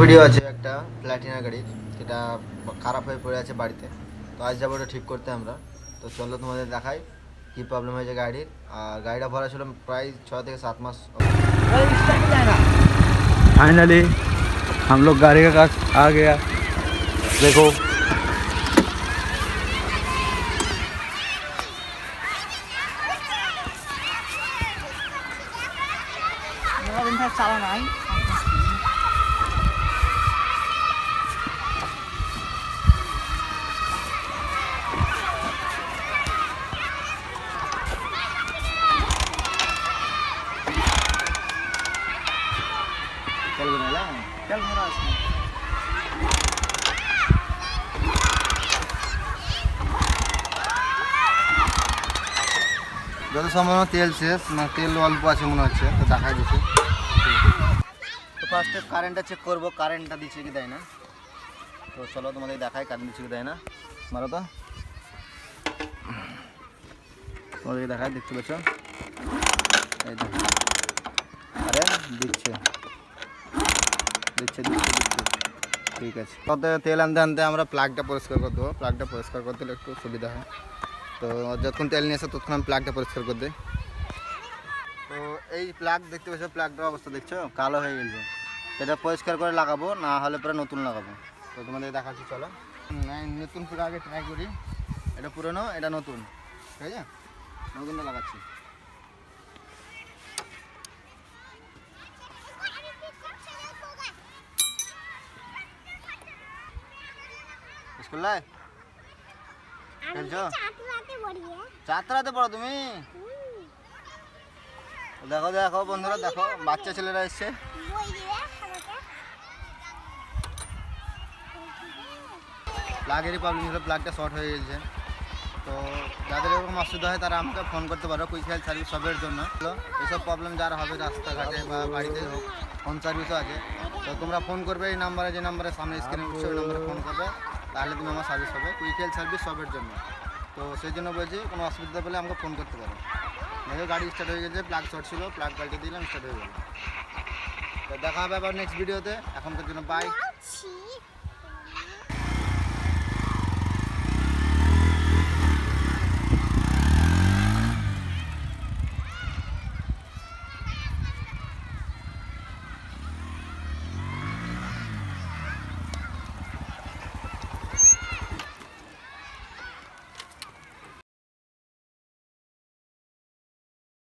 Video আছে একটা প্ল্যাটিনা গাড়ির, যেটা খারাপ হয়ে পড়ে আছে বাড়িতে। তো আজ যাবো ওটা ঠিক করতে আমরা। তো চলো তোমাদের দেখাই কী প্রবলেম হয়েছে গাড়ির। আর গাড়িটা ভরা ছিল প্রায় 6 থেকে 7 मास। फाइनली हम लोग गाड़ी का काज आ गया। देखो चल गया चल भरा আছে। যত সম্ভব তেল শেষ, মানে তেল অল্প আছে মনে হচ্ছে, তো দেখা দিচ্ছে। তো ফার্স্টে কারেন্টটা চেক করবো, কারেন্টটা দিচ্ছে কি দেয় না। তো চলো তোমাদের দেখাই কারেন্ট দিচ্ছে কি দেয় না। মারো তো, তোমাদেরকে দেখায়, দেখতে পাচ্ছ এই দেখো। আরে দিচ্ছে দিচ্ছে দিচ্ছে দিচ্ছে, ঠিক আছে। কত তেল আনতে আনতে আমরা প্লাগটা পরিষ্কার করে দেবো। প্লাগটা পরিষ্কার করতে হলে একটু সুবিধা হয়। তো যতক্ষণ তেল নিয়ে আসে ততক্ষণ আমি প্লাগটা পরিষ্কার করে দিই। তো এই প্লাগ দেখতে পাচ্ছ, প্লাগটার অবস্থা দেখছো, কালো হয়ে গেছে। এটা পরিষ্কার করে লাগাবো, না হলে পরে নতুন লাগাবো। তো তোমাদের দেখাচ্ছি, চলো। নতুন পুরো আগে ট্রাই করি। এটা পুরনো, এটা নতুন, ঠিক আছে। নতুনটা লাগাচ্ছি। স্কুলে খেলছো? চাতরাতে পড়ো তুমি? দেখো দেখো বন্ধুরা, দেখো বাচ্চা ছেলেরা এসছে। প্লাগেরই প্রবলেম ছিল, প্লাগটা শর্ট হয়ে গেছে। তো যাদের এরকম অসুবিধা হয় তারা আমাকে ফোন করতে পারো, কুইক হেল্প সার্ভিস সবের জন্য। এইসব প্রবলেম যারা হবে রাস্তাঘাটে বা বাড়িতে হোক, হোম সার্ভিসও আছে। তো তোমরা ফোন করবে এই নাম্বারে, যে নাম্বারে সামনে স্ক্রিনে উঠছে ওই নাম্বারে ফোন করবে, তাহলে তুমি আমার সার্ভিস হবে, কুইক হেল্প সার্ভিস সবের জন্য। তো সেই জন্য বলছি, কোনো অসুবিধা পেলে আমাকে ফোন করতে পারো। দেখো গাড়ি স্টার্ট হয়ে গেছে, প্লাগ শর্ট ছিল, প্লাগ পাল্টে দিলাম, স্টার্ট হয়ে গেল। তো দেখা হবে আবার নেক্সট ভিডিওতে। এখনকার জন্য বাই।